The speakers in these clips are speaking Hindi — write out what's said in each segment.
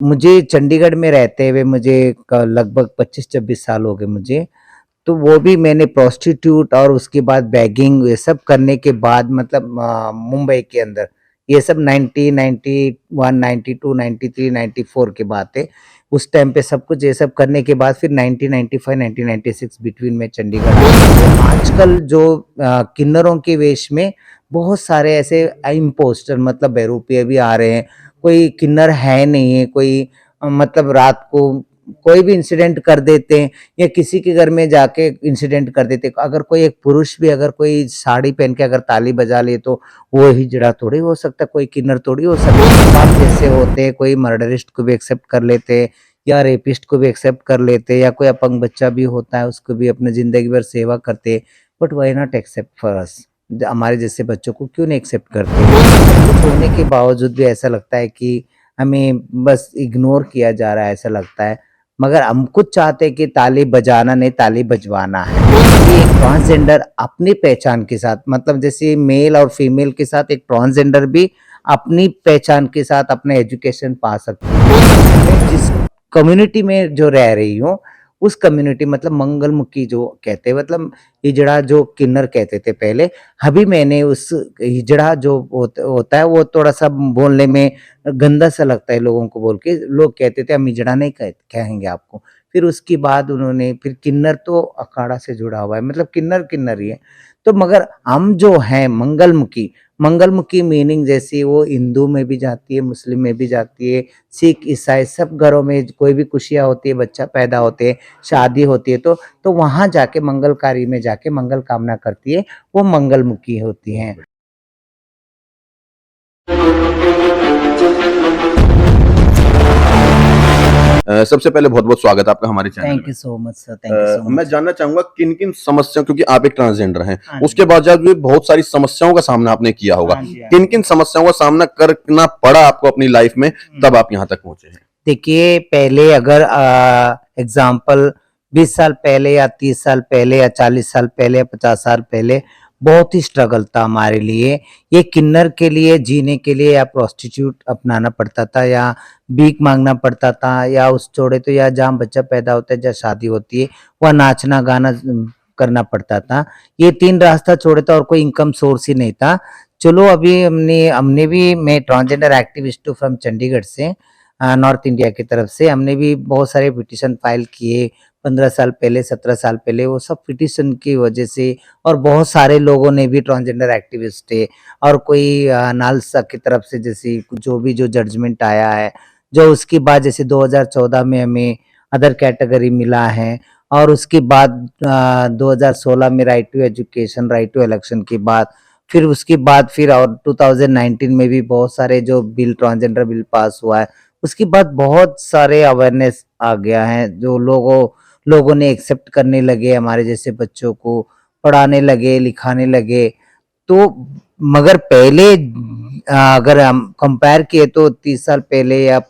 मुझे चंडीगढ़ में रहते हुए मुझे लगभग 25-26 साल हो गए मुझे। तो वो भी मैंने प्रोस्टिट्यूट और उसके बाद बैगिंग ये सब करने के बाद मतलब मुंबई के अंदर ये सब 90, 91, 92, 93, 94 की बात है। उस टाइम पे सब कुछ ये सब करने के बाद फिर 1995, 1996 बिटवीन में चंडीगढ़ आया। तो आजकल जो किन्नरों के वेश में बहुत सारे ऐसे इम्पोस्टर मतलब बहरूपिये भी आ रहे हैं। कोई किन्नर है नहीं है, कोई मतलब रात को कोई भी इंसिडेंट कर देते हैं या किसी के घर में जाके इंसिडेंट कर देते। अगर कोई एक पुरुष भी अगर कोई साड़ी पहन के अगर ताली बजा ले तो वो हिजड़ा थोड़ी हो सकता, कोई किन्नर थोड़ी हो सकता। आप जैसे होते हैं, कोई मर्डरिस्ट को भी एक्सेप्ट कर लेते हैं या रेपिस्ट को भी एक्सेप्ट कर लेते हैं या कोई अपंग बच्चा भी होता है उसको भी अपनी ज़िंदगी भर सेवा करते हैं। But why not except for us? हमारे जैसे बच्चों को क्यों नहीं एक्सेप्ट करते? कुछ होने के बावजूद भी ऐसा लगता है कि हमें बस इग्नोर किया जा रहा है ऐसा लगता है। मगर हम खुद चाहते हैं कि ताली बजाना नहीं ताली बजवाना है। कि एक ट्रांसजेंडर अपनी पहचान के साथ मतलब जैसे मेल और फीमेल के साथ एक ट्रांसजेंडर भी अपनी पहचान के साथ अपना एजुकेशन पा सकती है। मैं जिस कम्युनिटी में जो रह रही हूँ, उस कम्युनिटी मतलब मंगलमुखी जो कहते हैं मतलब हिजड़ा जो किन्नर कहते थे पहले, अभी मैंने उस हिजड़ा जो होता है वो थोड़ा-सा बोलने में गंदा सा लगता है लोगों को बोल के, लोग कहते थे हम हिजड़ा नहीं कहेंगे आपको। फिर उसके बाद उन्होंने फिर किन्नर तो अखाड़ा से जुड़ा हुआ है मतलब किन्नर किन्नर ही है। तो मगर हम जो हैं मंगलमुखी, मंगलमुखी मीनिंग जैसी वो हिंदू में भी जाती है, मुस्लिम में भी जाती है, सिख, ईसाई सब घरों में कोई भी खुशियाँ होती है, बच्चा पैदा होते हैं, शादी होती है तो वहाँ जाके मंगलकारी में जाके मंगल कामना करती है, वो मंगलमुखी होती हैं। सबसे पहले बहुत-बहुत स्वागत है आपका हमारे चैनल थैंक में। You so much sir, thank you so मैं मच। जानना चाहूँगा किन-किन समस्याओं क्योंकि आप एक ट्रांसजेंडर हैं, हाँ जी, उसके बावजूद भी बहुत सारी समस्याओं का सामना आपने किया होगा। हाँ जी, हाँ जी। किन-किन समस्याओं का सामना करना पड़ा आपको अपनी लाइफ में, तब आप यहाँ तक पहुँचे हैं? देखिए पहले अगर एग्ज़ाम्पल 20 साल पहले या 30 साल पहले या 40 साल पहले या 50 साल पहले बहुत ही स्ट्रगल था हमारे लिए। ये किन्नर के लिए जीने के लिए या प्रोस्टिट्यूट अपनाना पड़ता था या भीख माँगना पड़ता था या उस छोड़े तो या जहाँ बच्चा पैदा होता है, जहाँ शादी होती है, वहाँ नाचना-गाना करना पड़ता था। ये 3 रास्ता छोड़े था और कोई इनकम सोर्स ही नहीं था। चलो अभी हमने हमने भी मैं ट्रांसजेंडर एक्टिविस्ट हूँ फ्रॉम चंडीगढ़ से नॉर्थ इंडिया की तरफ से हमने भी बहुत सारे पिटीशन फाइल किए 15 साल पहले 17 साल पहले वो सब पिटीशन की वजह से और बहुत सारे लोगों ने भी ट्रांसजेंडर एक्टिविस्ट है और कोई नालसा की तरफ से जैसे जो भी जो जजमेंट आया है जो उसके बाद जैसे 2014 में हमें अदर कैटेगरी मिला है और उसके बाद 2016 में right to education right to election के बाद फिर उसके बाद फिर और 2019 में भी बहुत सारे जो बिल ट्रांसजेंडर बिल पास हुआ है उसके बाद बहुत सारे अवेयरनेस आ गया है जो लोगों ने एक्सेप्ट करने लगे हमारे जैसे बच्चों को पढ़ाने लगे लिखाने लगे तो मगर पहले अगर हम कंपेयर किए तो 30 साल पहले या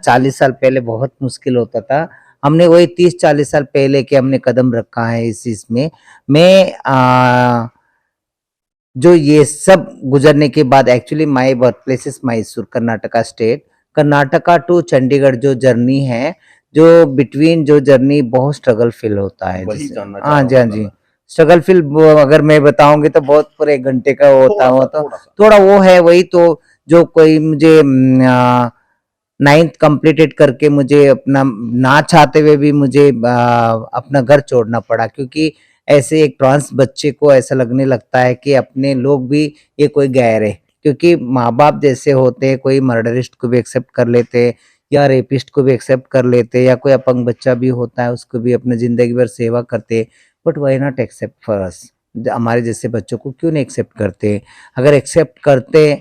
40 साल पहले बहुत मुश्किल होता था हमने वही 30-40 साल पहले के हमने कदम रखा है इस चीज में मैं जो ये सब गुजरने के बाद actually my birthplace is Mysore Karnataka state Karnataka to Chandigarh जो जर्नी है जो बिटवीन जो जर्नी बहुत स्ट्रगल फील होता है वही जैसे जानना चाह हाँ रहा जी हूँ हाँ मैं जी ज़्यादा। स्ट्रगल फील अगर मैं बताऊंगी तो बहुत पूरे 1 घंटे का होता हो थोड़ा-सा, तो थोड़ा-सा। थोड़ा वो है वही तो जो कोई मुझे 9th कंप्लीटेड करके मुझे अपना ना चाहते हुए भी मुझे अपना घर छोड़ना पड़ा क्योंकि ऐसे एक ट्रांस बच्चे को ऐसा लगने लगता है कि अपने लोग भी ये कोई गैर है क्योंकि माँ बाप जैसे होते हैं कोई मर्डरिस्ट को भी एक्सेप्ट कर लेते हैं या रेपिस्ट को भी एक्सेप्ट कर लेते हैं या कोई अपंग बच्चा भी होता है उसको भी अपने जिंदगी भर सेवा करते हैं but why not except for us हमारे जैसे बच्चों को क्यों नहीं एक्सेप्ट करते अगर एक्सेप्ट करते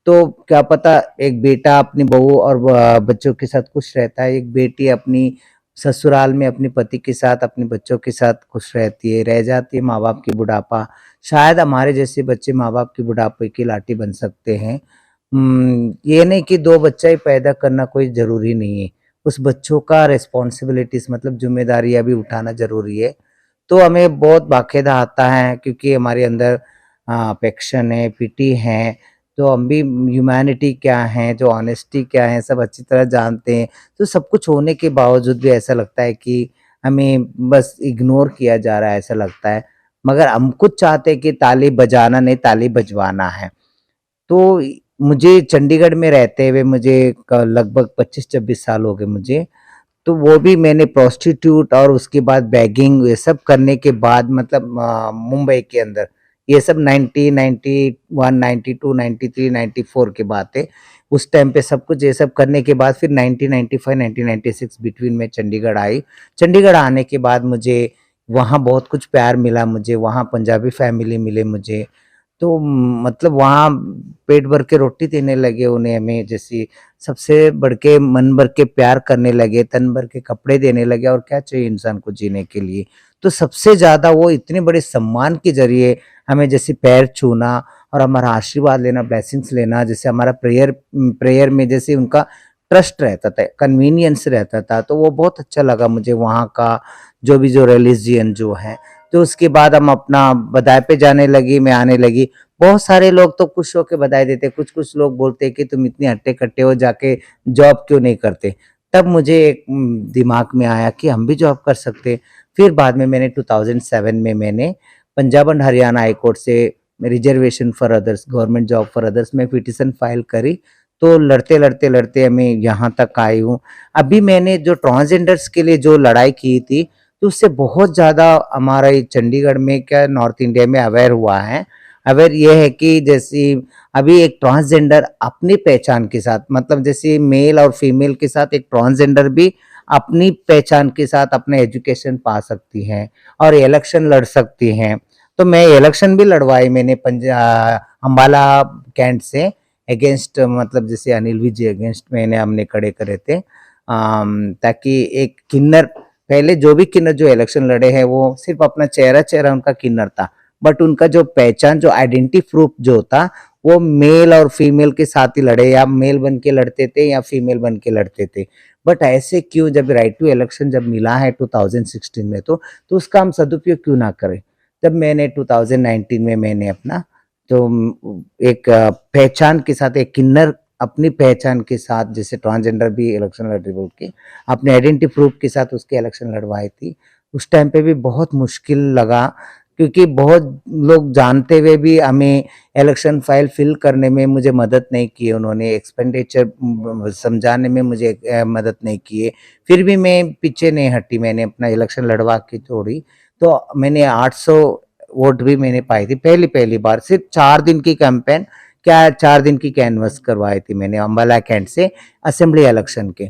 तो क्या पता एक बेटा अपनी बहू और बच्चों के साथ खुश रहता है एक बेटी अपनी ससुराल में अपने पति के साथ अपने बच्चों के साथ खुश रहती है रह जाती है माँ बाप की बुढ़ापा शायद हमारे जैसे बच्चे माँ बाप की बुढ़ापे की लाठी बन सकते हैं ये नहीं कि 2 बच्चा ही पैदा करना कोई ज़रूरी नहीं है उस बच्चों का रिस्पॉन्सिबिलिटीज मतलब जिम्मेदारियां भी उठाना ज़रूरी है तो हमें बहुत बाकायदा आता है क्योंकि हमारे अंदर अफेक्शन है पिटी है तो हम भी ह्यूमैनिटी क्या है, जो ऑनेस्टी क्या है, सब अच्छी तरह जानते हैं। तो सब कुछ होने के बावजूद भी ऐसा लगता है कि हमें बस इग्नोर किया जा रहा है, ऐसा लगता है। मगर हम खुद चाहते हैं कि ताली बजाना नहीं, ताली बजवाना है। तो मुझे चंडीगढ़ में रहते हुए मुझे लगभग 25-26 साल हो गए मुझे। तो वो भी मैंने प्रोस्टिट्यूट और उसके बाद बैगिंग ये सब करने के बाद मतलब मुंबई के अंदर ये सब 90, 91, 92, 93, 94 की बात है। उस टाइम पे सब कुछ ये सब करने के बाद फिर 1995, 1996 बिटवीन में चंडीगढ़ आई। चंडीगढ़ आने के बाद मुझे वहाँ बहुत कुछ प्यार मिला मुझे, वहाँ पंजाबी फैमिली मिले मुझे। तो मतलब वहाँ पेट भर के रोटी देने लगे उन्हें हमें जैसी सबसे बढ़ के मन भर के प्यार करने लगे, तन भर के कपड़े देने लगे और क्या चाहिए इंसान को जीने के लिए। तो सबसे ज़्यादा वो इतने बड़े सम्मान के ज़रिए हमें जैसे पैर छूना और हमारा आशीर्वाद लेना, ब्लेसिंग्स लेना, जैसे हमारा प्रेयर प्रेयर में जैसे उनका ट्रस्ट रहता था, कन्वीनियंस रहता था, तो वो बहुत अच्छा लगा मुझे वहाँ का जो रिलीजियन जो है। तो उसके बाद हम अपना बधाई पे जाने लगी, मैं आने लगी। बहुत सारे लोग तो खुश होके बधाई देते, कुछ-कुछ लोग बोलते हैं कि तुम इतने हट्टे-कट्टे हो जाके जॉब क्यों नहीं करते? तब मुझे एक दिमाग में आया कि हम भी जॉब कर सकते हैं। फिर बाद में मैंने 2007 में मैंने Punjab and Haryana high court से reservation for others, government job for others में पिटीशन फाइल करी। तो लड़ते-लड़ते मैं यहाँ तक आई हूँ। अभी मैंने जो ट्रांसजेंडर्स के लिए जो लड़ाई की थी, तो उससे बहुत ज़्यादा हमारा ये चंडीगढ़ में क्या नॉर्थ इंडिया में अवेयर हुआ है। अवेयर ये है कि जैसे अभी एक ट्रांसजेंडर अपनी पहचान के साथ मतलब जैसे मेल और फीमेल के साथ एक ट्रांसजेंडर भी अपनी पहचान के साथ अपना एजुकेशन पा सकती हैं और इलेक्शन लड़ सकती हैं। तो मैं इलेक्शन भी लड़वाई मैंने अम्बाला कैंट से अगेंस्ट मतलब जैसे अनिल विज अगेंस्ट मैंने हमने खड़े करे थे ताकि एक किन्नर पहले जो भी किन्नर जो इलेक्शन लड़े हैं वो सिर्फ अपना चेहरा उनका किन्नर था बट उनका जो पहचान जो आइडेंटिटी प्रूफ जो था वो मेल और फीमेल के साथ ही लड़े या मेल बन के लड़ते थे या फीमेल बन के लड़ते थे बट ऐसे क्यों जब राइट टू इलेक्शन जब मिला है 2016 में तो उसका हम सदुपयोग क्यों ना करें। तब मैंने 2019 में मैंने अपना तो एक पहचान के साथ एक किन्नर अपनी पहचान के साथ जैसे ट्रांसजेंडर भी इलेक्शन लड़ रही बोल के अपने आइडेंटिटी प्रूफ के साथ उसके इलेक्शन लड़वाई थी। उस टाइम पे भी बहुत मुश्किल लगा क्योंकि बहुत लोग जानते हुए भी हमें इलेक्शन फाइल फिल करने में मुझे मदद नहीं की उन्होंने एक्सपेंडिचर समझाने में मुझे मदद नहीं किए। फिर भी मैं पीछे नहीं हटी मैंने अपना इलेक्शन लड़वा के छोड़ी। तो मैंने 800 वोट भी मैंने पाई थी पहली बार सिर्फ 4 दिन की कैंपेन क्या 4 दिन की कैनवस करवाई थी मैंने अम्बाला कैंट से असेंबली इलेक्शन के।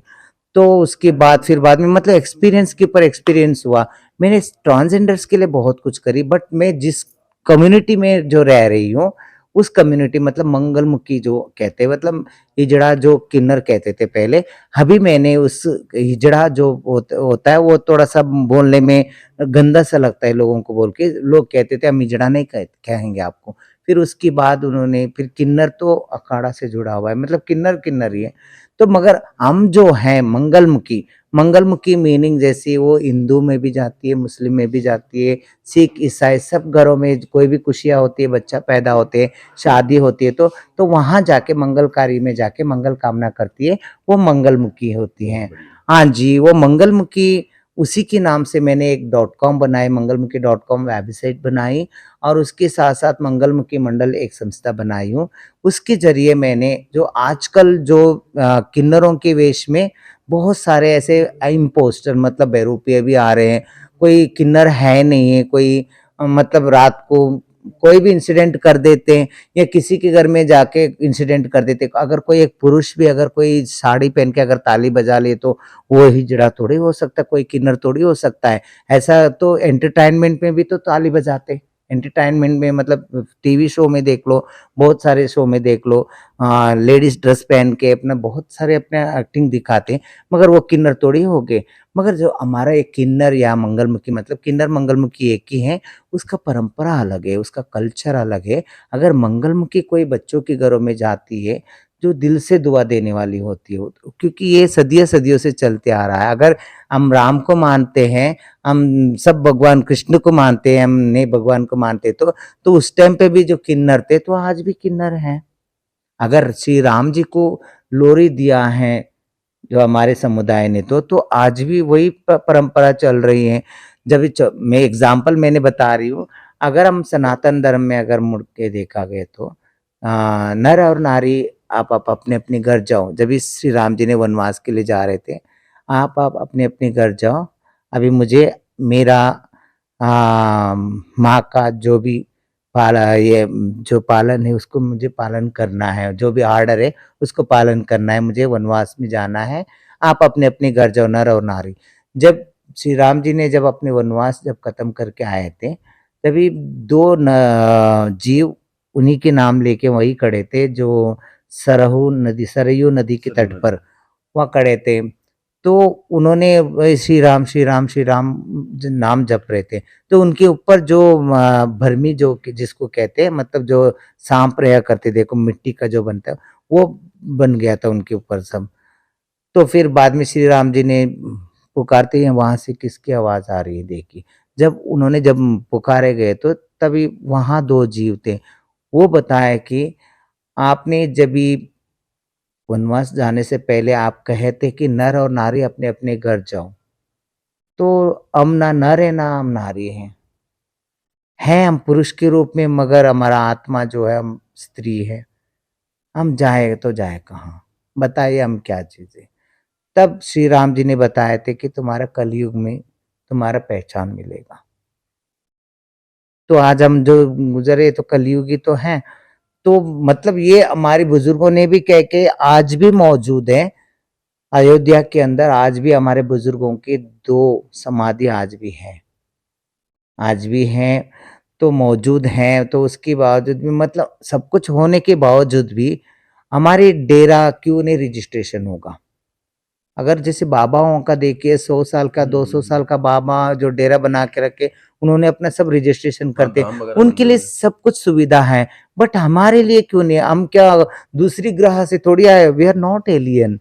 तो उसके बाद फिर बाद में मतलब एक्सपीरियंस के ऊपर एक्सपीरियंस हुआ। मैंने ट्रांसजेंडर्स के लिए बहुत कुछ करी बट मैं जिस कम्युनिटी में जो रह रही हूँ उस कम्युनिटी मतलब मंगलमुखी जो कहते हैं मतलब हिजड़ा जो किन्नर कहते थे पहले। अभी मैंने उस हिजड़ा जो होता है वो थोड़ा सा बोलने में गंदा सा लगता है लोगों को बोल के लोग कहते थे हम हिजड़ा नहीं कहेंगे आपको। फिर उसके बाद उन्होंने फिर किन्नर तो अखाड़ा से जुड़ा हुआ है मतलब किन्नर किन्नर ही है। तो मगर हम जो हैं मंगलमुखी, मंगलमुखी मीनिंग जैसी वो हिंदू में भी जाती है, मुस्लिम में भी जाती है, सिख, ईसाई सब घरों में कोई भी खुशियाँ होती है, बच्चा पैदा होते हैं, शादी होती है तो वहाँ जाके मंगलकारी में जाके मंगल कामना करती है, वो मंगलमुखी होती हैं। हाँ जी, वो मंगलमुखी उसी के नाम से मैंने एक .com बनाए, मंगलमुखी.com वेबसाइट बनाई और उसके साथ-साथ मंगलमुखी मंडल एक संस्था बनाई हूँ। उसके ज़रिए मैंने जो आजकल जो किन्नरों के वेश में बहुत सारे ऐसे इम्पोस्टर मतलब बहरूपिये भी आ रहे हैं। कोई किन्नर है नहीं है, कोई मतलब रात को कोई भी इंसिडेंट कर देते हैं या किसी के घर में जाके इंसिडेंट कर देते हैं। अगर कोई एक पुरुष भी अगर कोई साड़ी पहन के अगर ताली बजा ले तो वो हिजड़ा थोड़ी हो सकता है, कोई किन्नर थोड़ी हो सकता है। ऐसा तो एंटरटेनमेंट में भी तो ताली बजाते हैं। एंटरटेनमेंट में मतलब टीवी शो में देख लो, बहुत सारे शो में देख लो लेडीज़ ड्रेस पहन के अपना बहुत सारे अपना एक्टिंग दिखाते हैं, मगर वो किन्नर थोड़ी हो गए। मगर जो हमारा एक किन्नर या मंगलमुखी मतलब किन्नर मंगलमुखी एक ही है, उसका परंपरा अलग है, उसका कल्चर अलग है। अगर मंगलमुखी कोई बच्चों के घरों में जाती है, जो दिल से दुआ देने वाली होती है, क्योंकि ये सदियों-सदियों से चलते आ रहा है। अगर हम राम को मानते हैं, हम सब भगवान कृष्ण को मानते हैं, हम नए भगवान को मानते तो उस टाइम पे भी जो किन्नर थे, तो आज भी किन्नर हैं। अगर श्री राम जी को लोरी दिया है जो हमारे समुदाय ने तो आज भी वही परंपरा चल रही है। जब मैं एग्जाम्पल मैंने बता रही हूँ, अगर हम सनातन धर्म में अगर मुड़ के देखा गया तो नर और नारी आप अपने अपने घर जाओ। जब इस श्री राम जी ने वनवास के लिए जा रहे थे, आप अपने अपने घर जाओ। अभी मुझे मेरा माँ का जो भी ये जो पालन है उसको मुझे पालन करना है, जो भी ऑर्डर है उसको पालन करना है, मुझे वनवास में जाना है। आप अपने अपने घर जाओ नर और नारी। जब श्री राम जी ने जब अपने वनवास जब खत्म करके आए थे, तभी दो जीव उन्हीं के नाम लेके वही खड़े थे जो सरयू नदी के तट पर वहाँ खड़े थे। तो उन्होंने वही श्री राम श्री राम श्री राम नाम जप रहे थे। तो उनके ऊपर जो भरमी जो जिसको कहते हैं, मतलब जो सांप रहा करते, देखो मिट्टी का जो बनता है वो बन गया था उनके ऊपर सब। तो फिर बाद में श्री राम जी ने पुकारते हैं, वहां से किसकी आवाज आ रही है देखी। जब पुकारे गए तो तभी वहां दो जीव थे। वो बताया कि आपने जब भी वनवास जाने से पहले आप कहे थे कि नर और नारी अपने अपने घर जाओ, तो हम ना नर है ना हम नारी हैं हम पुरुष के रूप में, मगर हमारा आत्मा जो है हम स्त्री है। हम जाए तो जाए कहाँ, बताइए हम क्या चीज़ है। तब श्री राम जी ने बताए थे कि तुम्हारा कलयुग में तुम्हारा पहचान मिलेगा। तो आज हम जो गुजरे तो कलयुगी तो हैं। तो मतलब ये हमारे बुजुर्गों ने भी कह के आज भी मौजूद है। अयोध्या के अंदर आज भी हमारे बुजुर्गों की 2 समाधि आज भी हैं। आज भी हैं, तो मौजूद हैं। तो उसके बावजूद भी, मतलब सब कुछ होने के बावजूद भी हमारे डेरा क्यों नहीं रजिस्ट्रेशन होगा? अगर जैसे बाबाओं का देखिए 100 साल का 200 साल का बाबा जो डेरा बना के रखे, उन्होंने अपना सब रजिस्ट्रेशन करते, उनके लिए सब कुछ सुविधा है। बट हमारे लिए क्यों नहीं? हम क्या दूसरी ग्रह से थोड़ी आए? We are not alien,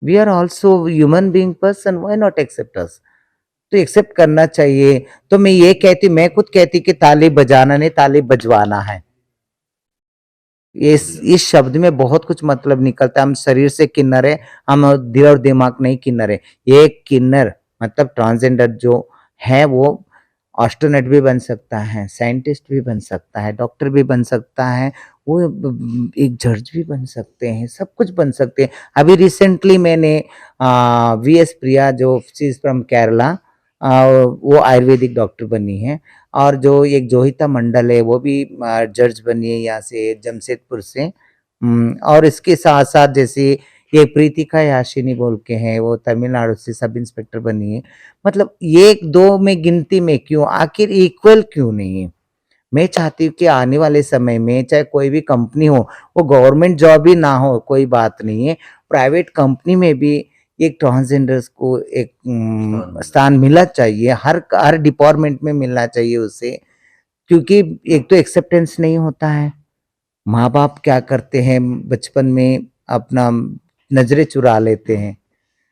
we are also human being person, why not accept us? तो एक्सेप्ट करना चाहिए। तो मैं ये कहती, मैं खुद कहती कि ताली बजाना नहीं, ताली बजवाना है। इस शब्द में बहुत कुछ मतलब निकलता है। हम शरीर से किन्नर है, हम दिल और दिमाग नहीं किन्नर है। ये किन्नर मतलब ट्रांसजेंडर जो है वो एस्ट्रोनॉट भी बन सकता है, साइंटिस्ट भी बन सकता है, डॉक्टर भी बन सकता है, वो एक जज भी बन सकते हैं, सब कुछ बन सकते हैं। अभी रिसेंटली मैंने वीएस प्रिया जो शी इज फ्रॉम केरला, वो आयुर्वेदिक डॉक्टर बनी है। और जो एक जोहिता मंडल है वो भी जज बनी है यहाँ से जमशेदपुर से। और इसके साथ साथ जैसे ये प्रीतिका याशिनी बोल के हैं, वो तमिलनाडु से सब इंस्पेक्टर बनी है। मतलब ये 1-2 में गिनती में क्यों, आखिर इक्वल क्यों नहीं है? मैं चाहती हूँ कि आने वाले समय में चाहे कोई भी कंपनी हो, वो गवर्नमेंट जॉब ही ना हो कोई बात नहीं है, प्राइवेट कंपनी में भी एक ट्रांसजेंडर्स को एक स्थान मिलना चाहिए, हर डिपार्टमेंट में मिलना चाहिए उसे। क्योंकि एक तो एक्सेप्टेंस नहीं होता है। माँ-बाप क्या करते हैं बचपन में, अपना नज़रें चुरा लेते हैं।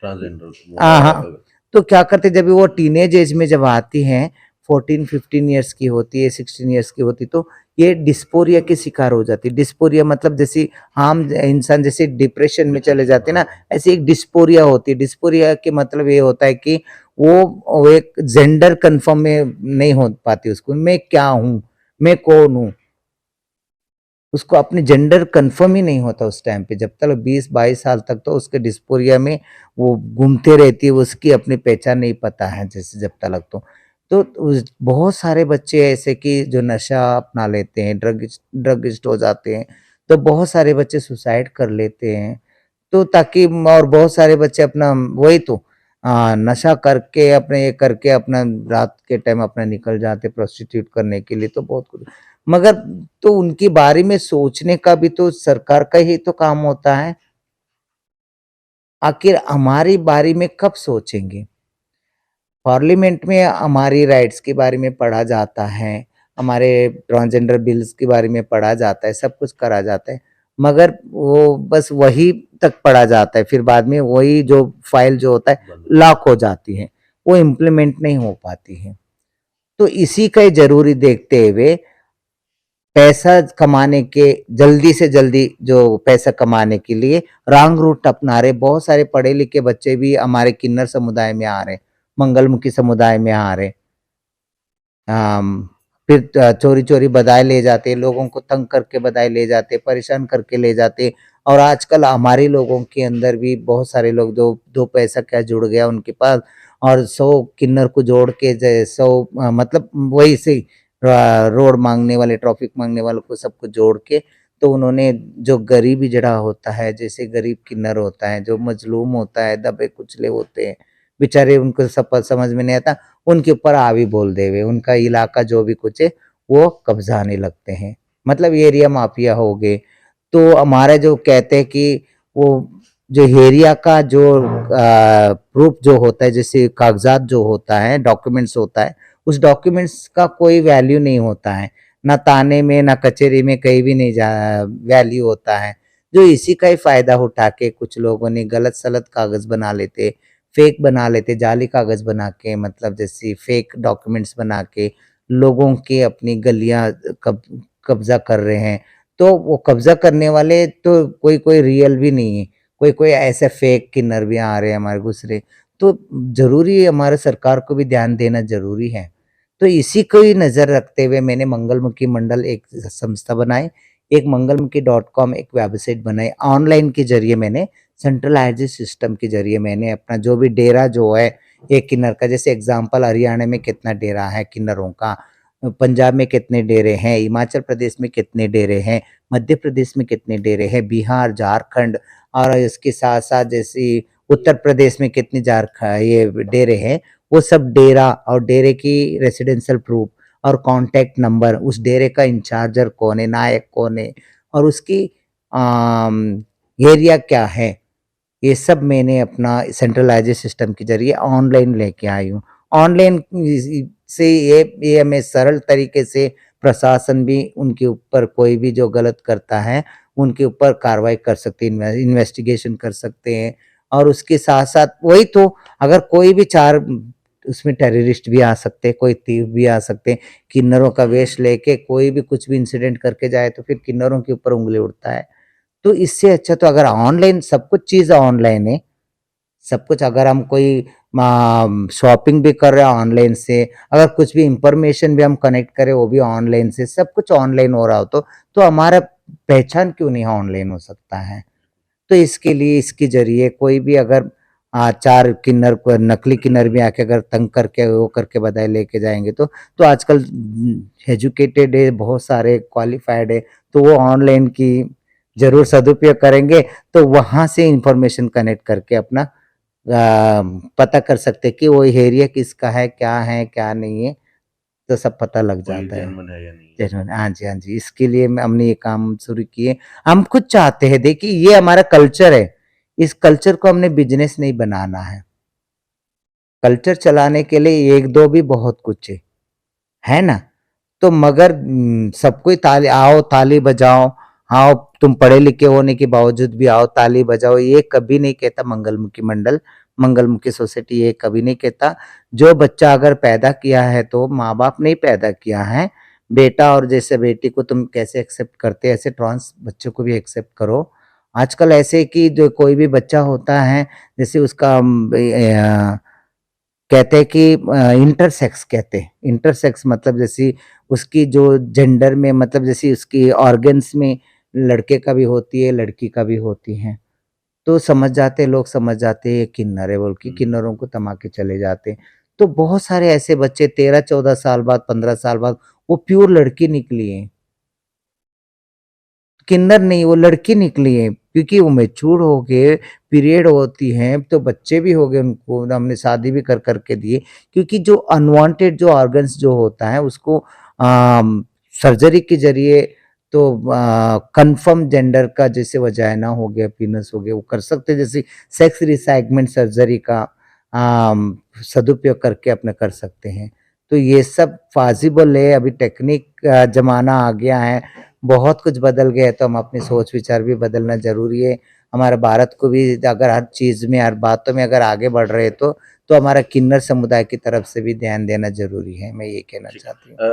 ट्रांसजेंडर हाँ, हाँ। तो क्या करते, जब वो टीनेज एज में जब आती हैं, 14-15 इयर्स की होती है, 16 इयर्स की होती है, तो ये डिस्पोरिया के शिकार हो जाती है। डिस्पोरिया मतलब जैसे हम इंसान जैसे डिप्रेशन में चले जाते हैं ना, ऐसे एक डिस्पोरिया होती है। डिस्पोरिया के मतलब ये होता है कि वो एक जेंडर कन्फर्म में नहीं हो पाती उसको, मैं क्या हूँ? मैं कौन हूँ? उसको अपने जेंडर कन्फर्म ही नहीं होता उस टाइम पे। जब तक 20-22 साल तक तो उसके डिस्पोरिया में वो घूमते रहती है, उसकी अपनी पहचान नहीं पता है जैसे जब तक तो बहुत सारे बच्चे ऐसे कि जो नशा अपना लेते हैं, ड्रगिस्ट हो जाते हैं। तो बहुत सारे बच्चे सुसाइड कर लेते हैं। तो ताकि और बहुत सारे बच्चे अपना वही तो नशा करके अपने ये करके अपना रात के टाइम अपना निकल जाते प्रोस्टिट्यूट करने के लिए, तो बहुत कुछ। मगर तो उनके बारे में सोचने का भी तो सरकार का ही तो काम होता है। आखिर हमारी बारे में कब सोचेंगे? पार्लियामेंट में हमारी राइट्स के बारे में पढ़ा जाता है, हमारे ट्रांसजेंडर बिल्स के बारे में पढ़ा जाता है, सब कुछ करा जाता है, मगर वो बस वही तक पढ़ा जाता है, फिर बाद में वही जो फाइल जो होता है लॉक हो जाती है, वो इम्प्लीमेंट नहीं हो पाती है। तो इसी का ही ज़रूरी देखते हुए पैसा कमाने के जल्दी से जल्दी जो पैसा कमाने के लिए रॉन्ग रूट अपना रहे। बहुत सारे पढ़े लिखे बच्चे भी हमारे किन्नर समुदाय में आ रहे, मंगलमुखी समुदाय में आ रहे। फिर चोरी-चोरी बधाई ले जाते, लोगों को तंग करके बधाई ले जाते, परेशान करके ले जाते। और आजकल हमारे लोगों के अंदर भी बहुत सारे लोग जो 2 पैसा क्या जुड़ गया उनके पास, और 100 किन्नर को जोड़ के 100 मतलब वही से रोड माँगने वाले, ट्रैफिक माँगने वालों को सबको जोड़ के, तो उन्होंने जो गरीबी जड़ा होता है, जैसे गरीब किन्नर होता है, जो मज़लूम होता है, दबे कुचले होते हैं, बेचारे उनको सब समझ में नहीं आता, उनके ऊपर हावी बोल देवे, उनका इलाका जो भी कुछ है, वो कब्ज़ाने लगते हैं। मतलब एरिया माफिया हो गए। तो हमारा जो कहते हैं कि वो जो एरिया का जो प्रूफ जो होता है, जैसे कागज़ात जो होता है, डॉक्यूमेंट्स होता है, उस डॉक्यूमेंट्स का कोई वैल्यू नहीं होता है। ना थाने में, ना कचहरी में, कहीं भी नहीं जा वैल्यू होता है। जो इसी का ही फ़ायदा उठा के कुछ लोगों ने गलत-सलत कागज़ बना लेते, फेक बना लेते, जाली कागज़ बना के, मतलब जैसे फेक डॉक्यूमेंट्स बना के लोगों की अपनी गलियाँ कब्ज़ा कर रहे हैं। तो वो कब्ज़ा करने वाले तो कोई-कोई रियल भी नहीं है, कोई-कोई ऐसे फेक किन्नर भी आ रहे हैं हमारे घुस रहे। तो ज़रूरी है, हमारे सरकार को भी ध्यान देना ज़रूरी है। तो इसी को ही नज़र रखते हुए मैंने मंगलमुखी मंडल एक संस्था बनाई, एक मंगलमुखी डॉट कॉम एक वेबसाइट बनाई। ऑनलाइन के ज़रिए मैंने सेंट्रलाइज़्ड सिस्टम के ज़रिए मैंने अपना जो भी डेरा जो है एक किन्नर का, जैसे एग्ज़ाम्पल हरियाणा में कितना डेरा है किन्नरों का, पंजाब में कितने डेरे हैं, हिमाचल प्रदेश में कितने डेरे हैं, मध्य प्रदेश में कितने डेरे हैं, बिहार, झारखंड, और इसके साथ-साथ जैसे उत्तर प्रदेश में कितने ये डेरे हैं, वो सब डेरा और डेरे की रेसिडेंशियल प्रूफ और कॉन्टैक्ट नंबर, उस डेरे का इंचार्जर कौन है, नायक कौन है, और उसकी एरिया क्या है, ये सब मैंने अपना सेंट्रलाइज़्ड सिस्टम के ज़रिए ऑनलाइन लेके आई हूँ। ऑनलाइन से ये हमें सरल तरीके से प्रशासन भी उनके ऊपर कोई भी जो गलत करता है, उनके ऊपर कार्रवाई कर सकते हैं, इन्वेस्टिगेशन कर सकते हैं। और उसके साथ-साथ वही तो, अगर कोई भी 4 उसमें टेररिस्ट भी आ सकते हैं, कोई तीव भी आ सकते हैं, किन्नरों का वेश लेके कोई भी कुछ भी इंसिडेंट करके जाए तो फिर किन्नरों के ऊपर उँगली उठता है। तो इससे अच्छा तो अगर ऑनलाइन सब कुछ चीज़ ऑनलाइन है, सब कुछ, अगर हम कोई शॉपिंग भी कर रहे हैं ऑनलाइन से, अगर कुछ भी इन्फॉर्मेशन भी हम कनेक्ट करें वो भी ऑनलाइन से, सब कुछ ऑनलाइन हो रहा हो तो हमारा पहचान क्यों नहीं ऑनलाइन हो सकता है? तो इसके लिए इसके ज़रिए कोई भी अगर 4 किन्नर को, नकली किन्नर भी आके अगर तंग करके वो करके बधाई लेके जाएँगे तो आजकल एजुकेटेड है, बहुत सारे क्वालिफ़ाइड है, तो वो ऑनलाइन की ज़रूर सदुपयोग करेंगे, तो वहाँ से इन्फॉर्मेशन कनेक्ट करके अपना पता कर सकते हैं कि वो एरिया किसका है, क्या नहीं है, तो सब पता लग कोई जाता है। जेन्युइन है या नहीं है। ज़रूर, हाँ जी, हाँ जी, इसके लिए हमने ये काम शुरू किए। हम खुद चाहते हैं, देखिए ये हमारा कल्चर है, इस कल्चर को हमने बिज़नेस नहीं बनाना है। कल्चर चलाने के लिए 1-2 भी बहुत कुछ है ना? तो मगर सबको ही ताली आओ, ताली बजाओ, आओ तुम पढ़े लिखे होने के बावजूद भी आओ, ताली बजाओ, ये कभी नहीं कहता मंगलमुखी मंडल, मंगलमुखी सोसाइटी ये कभी नहीं कहता। जो बच्चा अगर पैदा किया है तो माँ-बाप ने ही पैदा किया है। बेटा और जैसे बेटी को तुम कैसे एक्सेप्ट करते, ऐसे ट्रांस बच्चों को भी एक्सेप्ट करो। आजकल ऐसे कि जो कोई भी बच्चा होता है, जैसे उसका कहते हैं कि इंटरसेक्स कहते हैं। इंटरसेक्स मतलब जैसे उसकी जो जेंडर में, मतलब जैसे उसकी ऑर्गन्स में लड़के का भी होती है, लड़की का भी होती हैं। तो समझ जाते हैं, लोग समझ जाते हैं ये किन्नर है बोल के, हुँ। किन्नरों को थमा के चले जाते हैं। तो बहुत सारे ऐसे बच्चे 13-14 साल बाद, 15 साल बाद वो प्योर लड़की निकली हैं। किन्नर नहीं, वो लड़की निकली है, क्योंकि वो मैच्योर हो गए, पीरियड होती हैं, तो बच्चे भी हो गए उनको, हमने शादी भी कर के दिए, क्योंकि जो अनवांटेड जो ऑर्गन्स जो होता है उसको सर्जरी के ज़रिए तो कन्फर्म जेंडर का, जैसे वजाइना हो गया, पीनस हो गया, वो कर सकते हैं, जैसे सेक्स रिसाइगमेंट सर्जरी का सदुपयोग करके अपने कर सकते हैं। तो ये सब पॉसिबल है, अभी टेक्निक का ज़माना आ गया है, बहुत कुछ बदल गया है, तो हम अपनी सोच-विचार भी बदलना ज़रूरी है। हमारे भारत को भी अगर हर चीज़ में, हर बातों में अगर आगे बढ़ रहे हैं तो हमारा किन्नर समुदाय की तरफ से भी ध्यान देना ज़रूरी है, मैं ये कहना जी। चाहती हूँ।